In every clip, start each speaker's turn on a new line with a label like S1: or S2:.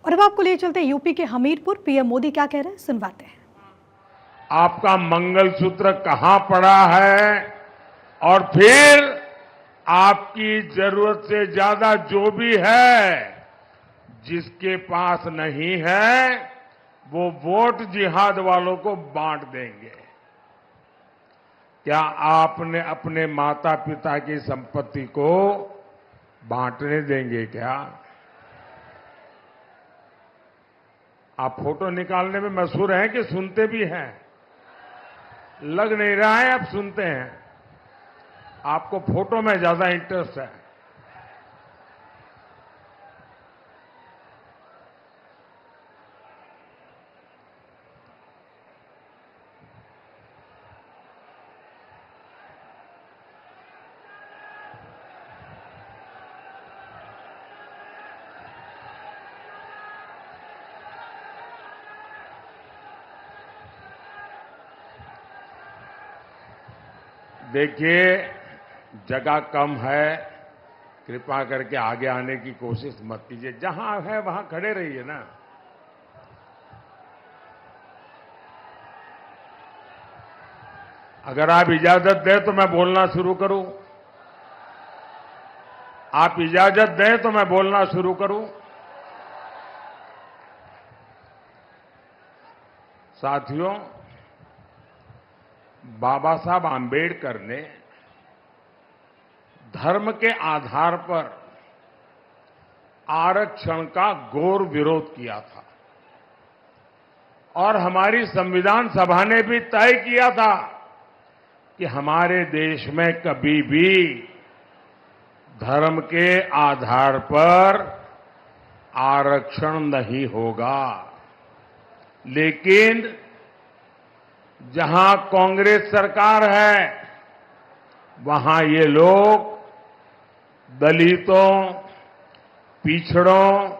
S1: और अब आपको ले चलते हैं यूपी के हमीरपुर। पीएम मोदी क्या कह रहे हैं, सुनवाते हैं।
S2: आपका मंगलसूत्र कहां पड़ा है और फिर आपकी जरूरत से ज्यादा जो भी है, जिसके पास नहीं है वो वोट जिहाद वालों को बांट देंगे। क्या आपने अपने माता पिता की संपत्ति को बांटने देंगे क्या? आप फोटो निकालने में मशहूर हैं कि सुनते भी हैं? लग नहीं रहा है आप सुनते हैं। आपको फोटो में ज्यादा इंटरेस्ट है। देखिए, जगह कम है, कृपा करके आगे आने की कोशिश मत कीजिए। जहां है वहां खड़े रहिए ना। अगर आप इजाजत दें तो मैं बोलना शुरू करूं। आप इजाजत दें तो मैं बोलना शुरू करूं। साथियों, बाबा साहब आंबेडकर ने धर्म के आधार पर आरक्षण का घोर विरोध किया था और हमारी संविधान सभा ने भी तय किया था कि हमारे देश में कभी भी धर्म के आधार पर आरक्षण नहीं होगा। लेकिन जहां कांग्रेस सरकार है वहां ये लोग दलितों, पिछड़ों,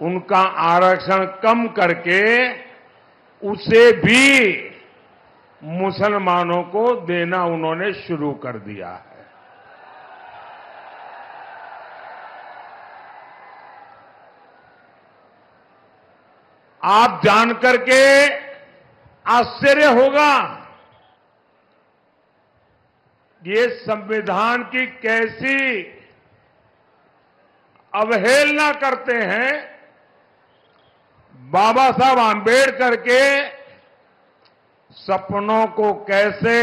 S2: उनका आरक्षण कम करके उसे भी मुसलमानों को देना उन्होंने शुरू कर दिया है। आप जानकर के आश्चर्य होगा ये संविधान की कैसी अवहेलना करते हैं। बाबा साहब आंबेडकर के सपनों को कैसे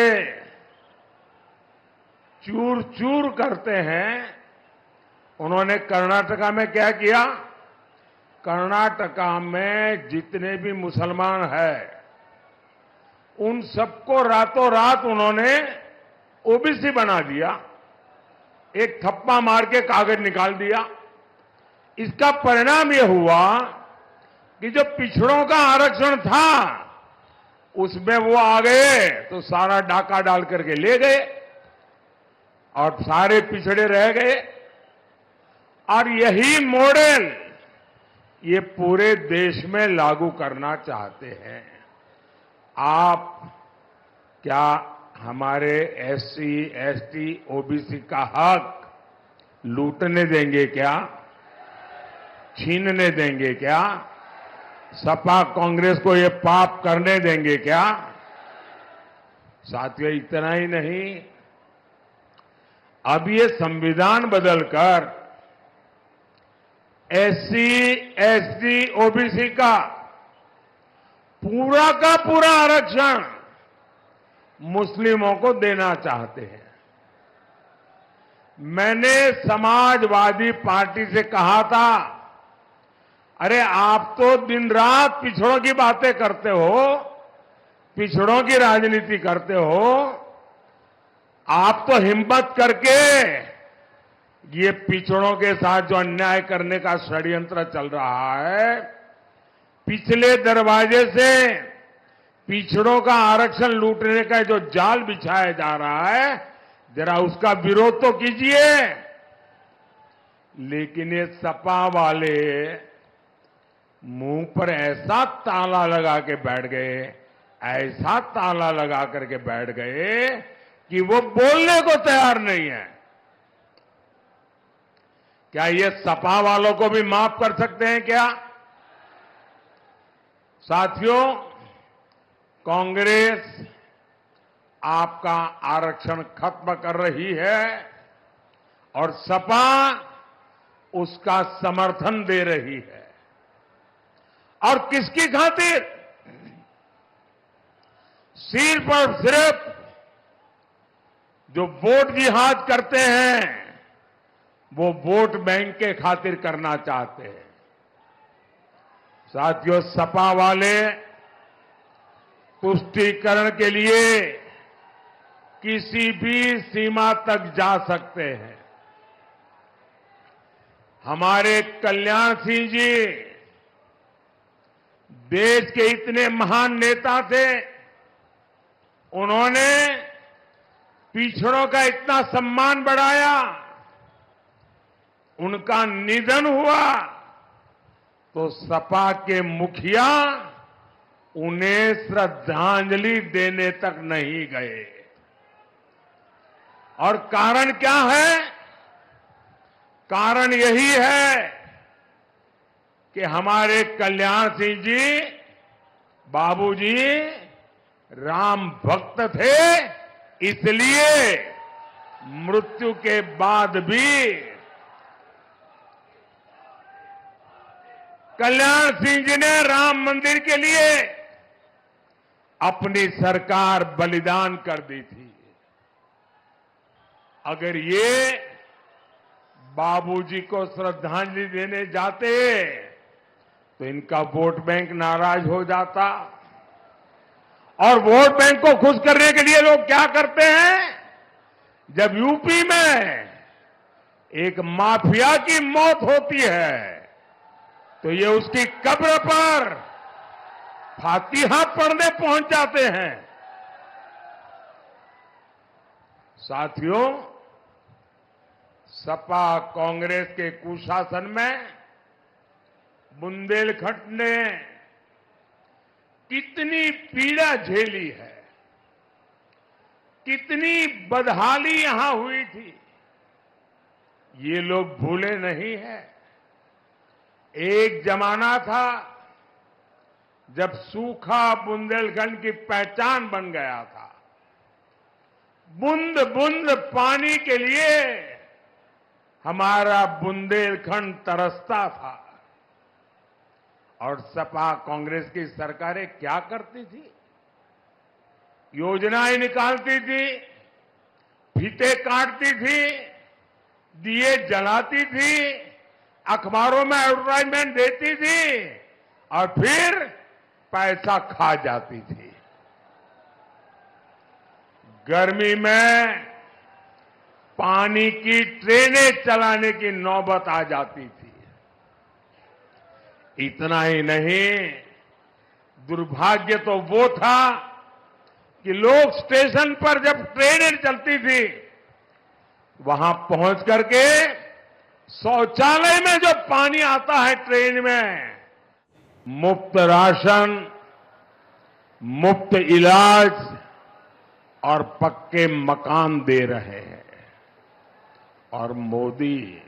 S2: चूर चूर करते हैं। उन्होंने कर्नाटका में क्या किया? कर्नाटका में जितने भी मुसलमान हैं उन सबको रातों रात उन्होंने ओबीसी बना दिया। एक थप्पा मार के कागज निकाल दिया। इसका परिणाम यह हुआ कि जो पिछड़ों का आरक्षण था उसमें वो आ गए तो सारा डाका डाल करके ले गए और सारे पिछड़े रह गए। और यही मॉडल ये पूरे देश में लागू करना चाहते हैं। आप क्या हमारे एससी, एसटी, ओबीसी का हक लूटने देंगे क्या? छीनने देंगे क्या? सपा कांग्रेस को ये पाप करने देंगे क्या? साथियों, इतना ही नहीं, अब ये संविधान बदलकर एससी, एसटी, ओबीसी का पूरा आरक्षण मुस्लिमों को देना चाहते हैं। मैंने समाजवादी पार्टी से कहा था, अरे आप तो दिन रात पिछड़ों की बातें करते हो, पिछड़ों की राजनीति करते हो। आप तो हिम्मत करके ये पिछड़ों के साथ जो अन्याय करने का षड्यंत्र चल रहा है, पिछले दरवाजे से पिछड़ों का आरक्षण लूटने का जो जाल बिछाया जा रहा है, जरा उसका विरोध तो कीजिए। लेकिन ये सपा वाले मुंह पर ऐसा ताला लगा के बैठ गए, ऐसा ताला लगा करके बैठ गए कि वो बोलने को तैयार नहीं है क्या ये सपा वालों को भी माफ कर सकते हैं क्या? साथियों, कांग्रेस आपका आरक्षण खत्म कर रही है और सपा उसका समर्थन दे रही है। और किसकी खातिर? सिर्फ और सिर्फ जो वोट जिहाद करते हैं वो वोट बैंक के खातिर करना चाहते हैं। साथियों, सपा वाले तुष्टीकरण के लिए किसी भी सीमा तक जा सकते हैं। हमारे कल्याण सिंह जी देश के इतने महान नेता थे, उन्होंने पिछड़ों का इतना सम्मान बढ़ाया, उनका निधन हुआ तो सपा के मुखिया उन्हें श्रद्धांजलि देने तक नहीं गए। और कारण क्या है? कारण यही है कि हमारे कल्याण सिंह जी, बाबूजी राम भक्त थे, इसलिए मृत्यु के बाद भी कल्याण सिंह जी ने राम मंदिर के लिए अपनी सरकार बलिदान कर दी थी। अगर ये बाबूजी को श्रद्धांजलि देने जाते तो इनका वोट बैंक नाराज हो जाता। और वोट बैंक को खुश करने के लिए लोग क्या करते हैं? जब यूपी में एक माफिया की मौत होती है तो ये उसकी कब्र पर फातिहा पढ़ने पहुंच जाते हैं। साथियों, सपा कांग्रेस के कुशासन में बुंदेलखंड ने कितनी पीड़ा झेली है, कितनी बदहाली यहां हुई थी, ये लोग भूले नहीं हैं। एक जमाना था जब सूखा बुंदेलखंड की पहचान बन गया था। बूंद बूंद पानी के लिए हमारा बुंदेलखंड तरसता था। और सपा कांग्रेस की सरकारें क्या करती थी? योजनाएं निकालती थी, फीते काटती थी, दिए जलाती थी, अखबारों में एडवर्टाइजमेंट देती थी और फिर पैसा खा जाती थी। गर्मी में पानी की ट्रेनें चलाने की नौबत आ जाती थी। इतना ही नहीं, दुर्भाग्य तो वो था कि लोग स्टेशन पर जब ट्रेनें चलती थी वहां पहुंच करके शौचालय में जो पानी आता है ट्रेन में, मुफ्त राशन, मुफ्त इलाज और पक्के मकान दे रहे हैं। और मोदी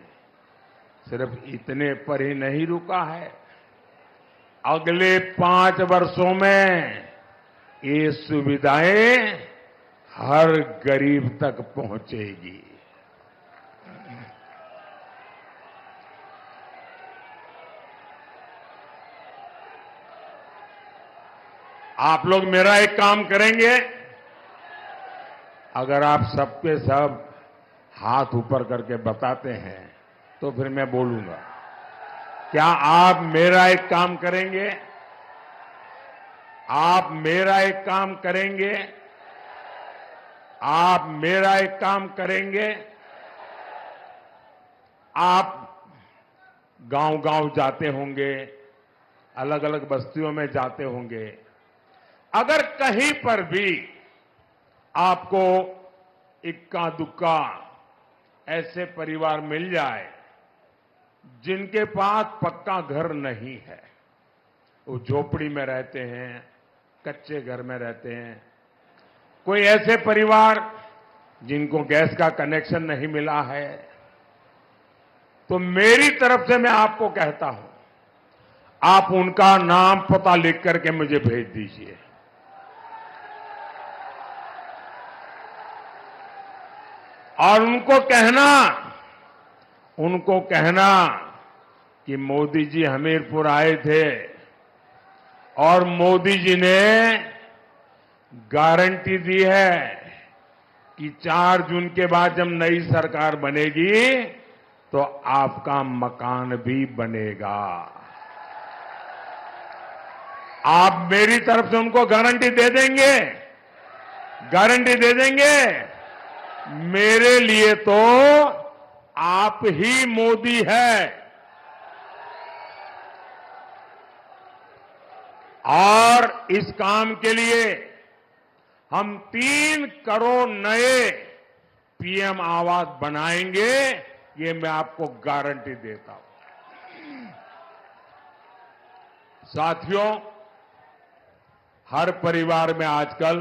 S2: सिर्फ इतने पर ही नहीं रुका है, अगले 5 वर्षों में ये सुविधाएं हर गरीब तक पहुंचेगी। आप लोग मेरा एक काम करेंगे, अगर आप सबके सब हाथ ऊपर करके बताते हैं तो फिर मैं बोलूंगा। क्या आप मेरा एक काम करेंगे? आप मेरा एक काम करेंगे? आप मेरा एक काम करेंगे? आप गांव-गांव जाते होंगे, अलग अलग बस्तियों में जाते होंगे। अगर कहीं पर भी आपको इक्का दुक्का ऐसे परिवार मिल जाए जिनके पास पक्का घर नहीं है, वो झोपड़ी में रहते हैं, कच्चे घर में रहते हैं, कोई ऐसे परिवार जिनको गैस का कनेक्शन नहीं मिला है, तो मेरी तरफ से मैं आपको कहता हूं, आप उनका नाम पता लिख करके मुझे भेज दीजिए। और उनको कहना कि मोदी जी हमीरपुर आए थे और मोदी जी ने गारंटी दी है कि 4 जून के बाद जब नई सरकार बनेगी तो आपका मकान भी बनेगा। आप मेरी तरफ से उनको गारंटी दे देंगे? गारंटी दे देंगे? मेरे लिए तो आप ही मोदी है। और इस काम के लिए हम 3 करोड़ नए पीएम आवास बनाएंगे, ये मैं आपको गारंटी देता हूं। साथियों, हर परिवार में आजकल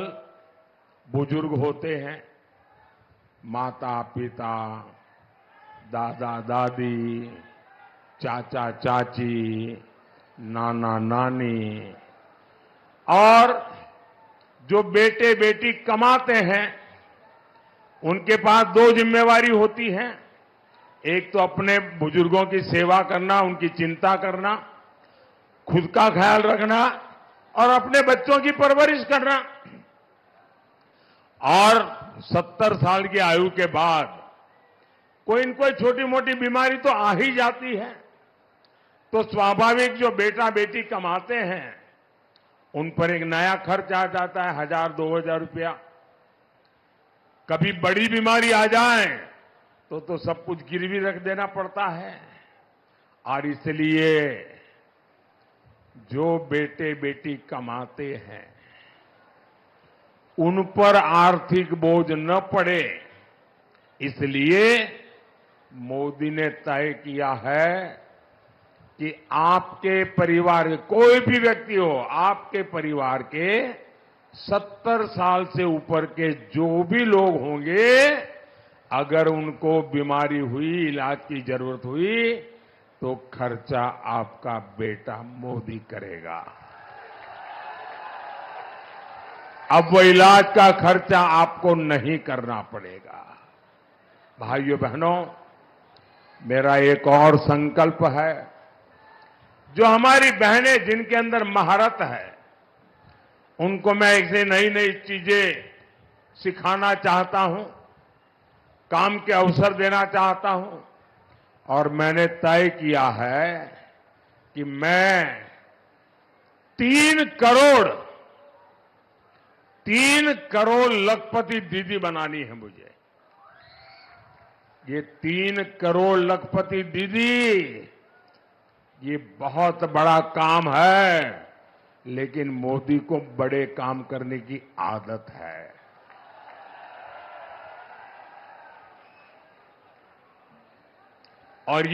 S2: बुजुर्ग होते हैं, माता पिता, दादा दादी, चाचा चाची, नाना नानी, और जो बेटे बेटी कमाते हैं उनके पास 2 जिम्मेवारी होती है। एक तो अपने बुजुर्गों की सेवा करना, उनकी चिंता करना, खुद का ख्याल रखना और अपने बच्चों की परवरिश करना। और 70 साल की आयु के बाद कोई न कोई छोटी मोटी बीमारी तो आ ही जाती है, तो स्वाभाविक जो बेटा बेटी कमाते हैं उन पर एक नया खर्च आ जाता है, 1000-2000 रुपया। कभी बड़ी बीमारी आ जाए तो सब कुछ गिरवी रख देना पड़ता है। और इसलिए जो बेटे बेटी कमाते हैं उन पर आर्थिक बोझ न पड़े, इसलिए मोदी ने तय किया है कि आपके परिवार के कोई भी व्यक्ति हो, आपके परिवार के 70 साल से ऊपर के जो भी लोग होंगे, अगर उनको बीमारी हुई, इलाज की जरूरत हुई, तो खर्चा आपका बेटा मोदी करेगा। अब वो इलाज का खर्चा आपको नहीं करना पड़ेगा। भाइयों बहनों, मेरा एक और संकल्प है, जो हमारी बहनें जिनके अंदर महारत है उनको मैं ऐसे नई नई चीजें सिखाना चाहता हूं, काम के अवसर देना चाहता हूं। और मैंने तय किया है कि मैं 3 करोड़ लखपति दीदी बनानी है मुझे। ये 3 करोड़ लखपति दीदी, ये बहुत बड़ा काम है, लेकिन मोदी को बड़े काम करने की आदत है। और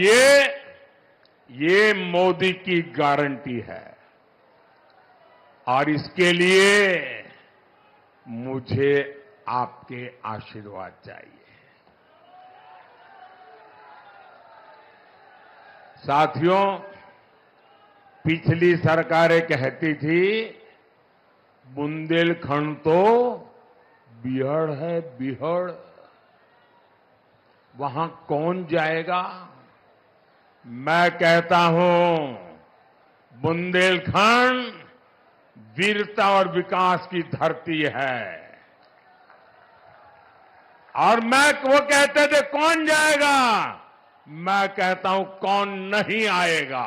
S2: ये मोदी की गारंटी है। और इसके लिए मुझे आपके आशीर्वाद चाहिए। साथियों, पिछली सरकारें कहती थी बुंदेलखंड तो बिहड़ है, बिहड़, वहां कौन जाएगा? मैं कहता हूं बुंदेलखंड वीरता और विकास की धरती है। और वो कहते थे कौन जाएगा, मैं कहता हूं कौन नहीं आएगा।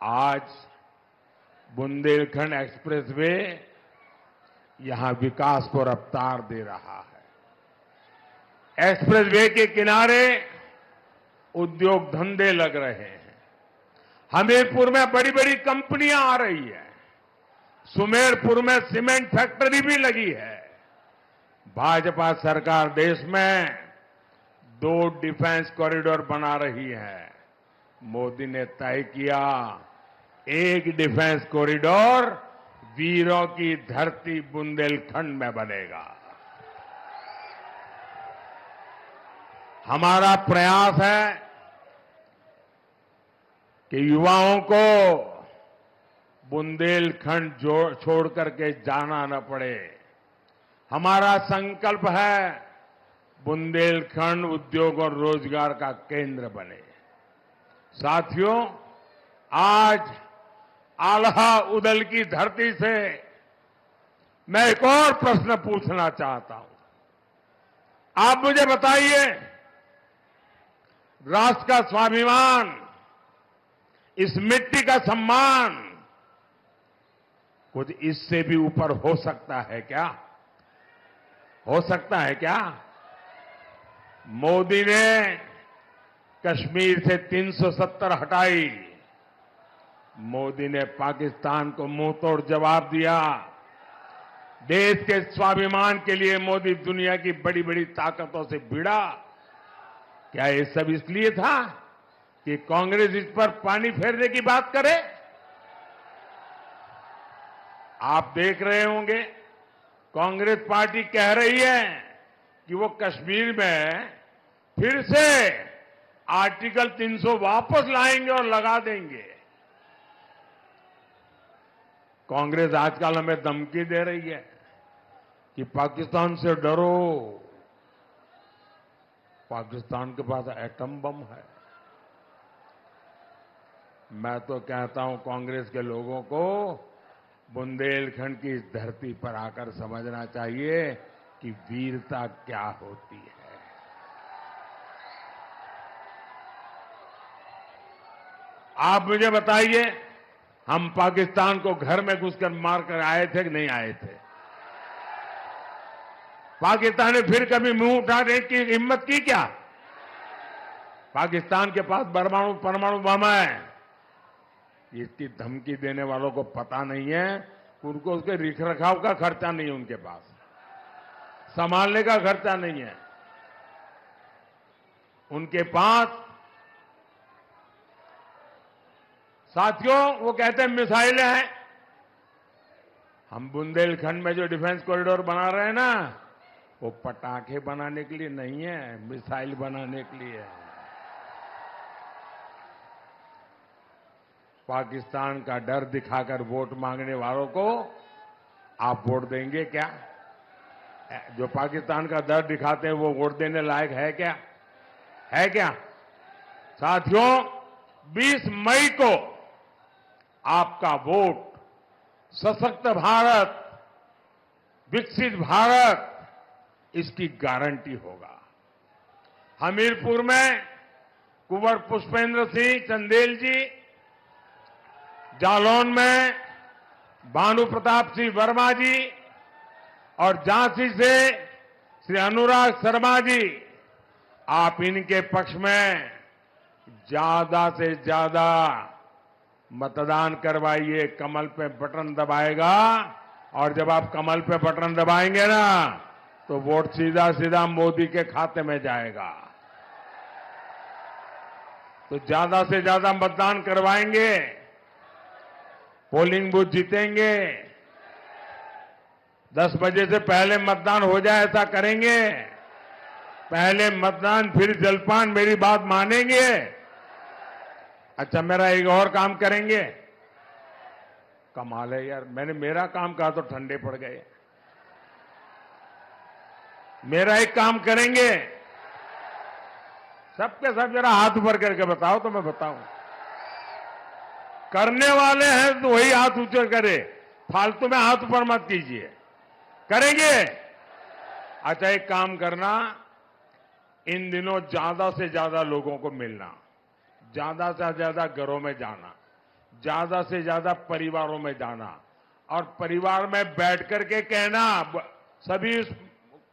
S2: आज बुंदेलखंड एक्सप्रेसवे यहां विकास को रफ्तार दे रहा है। एक्सप्रेसवे के किनारे उद्योग धंधे लग रहे हैं। हमीरपुर में बड़ी बड़ी कंपनियां आ रही है। सुमेरपुर में सीमेंट फैक्ट्री भी लगी है। भाजपा सरकार देश में 2 डिफेंस कॉरिडोर बना रही है। मोदी ने तय किया एक डिफेंस कॉरिडोर वीरों की धरती बुंदेलखंड में बनेगा। हमारा प्रयास है कि युवाओं को बुंदेलखंड छोड़ करके जाना न पड़े। हमारा संकल्प है बुंदेलखंड उद्योग और रोजगार का केंद्र बने। साथियों, आज आल्हा उदल की धरती से मैं एक और प्रश्न पूछना चाहता हूं। आप मुझे बताइए, राष्ट्र का स्वाभिमान, इस मिट्टी का सम्मान कुछ इससे भी ऊपर हो सकता है क्या? हो सकता है क्या? मोदी ने कश्मीर से 370 हटाई। मोदी ने पाकिस्तान को मुंह तोड़ जवाब दिया। देश के स्वाभिमान के लिए मोदी दुनिया की बड़ी बड़ी ताकतों से भिड़ा। क्या ये सब इसलिए था कि कांग्रेस इस पर पानी फेरने की बात करे? आप देख रहे होंगे, कांग्रेस पार्टी कह रही है कि वो कश्मीर में फिर से आर्टिकल 300 वापस लाएंगे और लगा देंगे। कांग्रेस आजकल हमें धमकी दे रही है कि पाकिस्तान से डरो, पाकिस्तान के पास एटम बम है। मैं तो कहता हूं कांग्रेस के लोगों को बुंदेलखंड की इस धरती पर आकर समझना चाहिए कि वीरता क्या होती है। आप मुझे बताइए, हम पाकिस्तान को घर में घुसकर मारकर आए थे कि नहीं आए थे? पाकिस्तान ने फिर कभी मुंह उठाने की हिम्मत की क्या? पाकिस्तान के पास परमाणु बम है। इसकी धमकी देने वालों को पता नहीं है, उनको उसके रखरखाव का खर्चा नहीं है, उनके पास संभालने का खर्चा नहीं है। उनके पास साथियों, वो कहते हैं मिसाइलें हैं। हम बुंदेलखंड में जो डिफेंस कॉरिडोर बना रहे हैं ना, वो पटाखे बनाने के लिए नहीं है, मिसाइल बनाने के लिए है। पाकिस्तान का डर दिखाकर वोट मांगने वालों को आप वोट देंगे क्या? जो पाकिस्तान का डर दिखाते हैं वो वोट देने लायक है क्या? है क्या? साथियों, 20 मई को आपका वोट सशक्त भारत, विकसित भारत, इसकी गारंटी होगा। हमीरपुर में कुंवर पुष्पेंद्र सिंह चंदेल जी, जालौन में भानु प्रताप सिंह वर्मा जी और झांसी से श्री अनुराग शर्मा जी, आप इनके पक्ष में ज्यादा से ज्यादा मतदान करवाइए। कमल पे बटन दबाएगा, और जब आप कमल पे बटन दबाएंगे ना, तो वोट सीधा सीधा मोदी के खाते में जाएगा। तो ज्यादा से ज्यादा मतदान करवाएंगे, पोलिंग बूथ जीतेंगे। 10 बजे से पहले मतदान हो जाए ऐसा करेंगे। पहले मतदान फिर जलपान, मेरी बात मानेंगे? अच्छा, मेरा एक और काम करेंगे। कमाल है यार, मैंने मेरा काम कहा तो ठंडे पड़ गए। मेरा एक काम करेंगे, सबके सब जरा हाथ ऊपर करके बताओ तो मैं बताऊं। करने वाले हैं तो वही हाथ ऊंचे करे, फालतू में हाथ ऊपर मत कीजिए। करेंगे? अच्छा, एक काम करना, इन दिनों ज्यादा से ज्यादा लोगों को मिलना, ज्यादा से ज्यादा घरों में जाना, ज्यादा से ज्यादा परिवारों में जाना, और परिवार में बैठ करके कहना सभी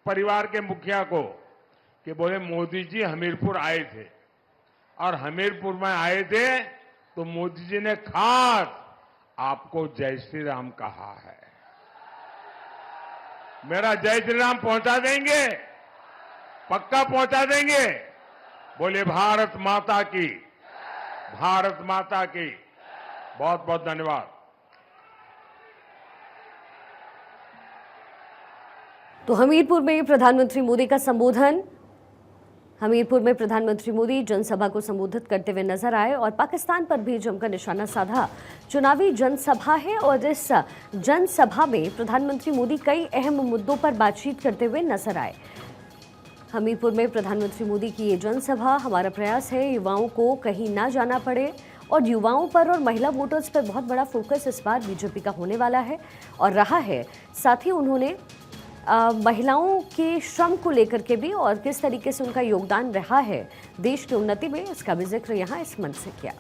S2: परिवार के मुखिया को कि बोले मोदी जी हमीरपुर आए थे, और हमीरपुर में आए थे तो मोदी जी ने खास आपको जय श्री राम कहा है। मेरा जय श्री राम पहुंचा देंगे? पक्का पहुंचा देंगे? बोले भारत माता की, भारत माता की। बहुत बहुत धन्यवाद।
S3: तो हमीरपुर में प्रधानमंत्री मोदी का संबोधन हमीरपुर में प्रधानमंत्री मोदी जनसभा को संबोधित करते हुए नजर आए और पाकिस्तान पर भी जमकर निशाना साधा। चुनावी जनसभा है और इस जनसभा में प्रधानमंत्री मोदी कई अहम मुद्दों पर बातचीत करते हुए नजर आए। हमीरपुर में प्रधानमंत्री मोदी की ये जनसभा, हमारा प्रयास है युवाओं को कहीं ना जाना पड़े, और युवाओं पर और महिला वोटर्स पर बहुत बड़ा फोकस इस बार बीजेपी का होने वाला है और रहा है। साथ ही उन्होंने महिलाओं के श्रम को लेकर के भी और किस तरीके से उनका योगदान रहा है देश की उन्नति में, इसका भी जिक्र यहाँ इस मंच से किया।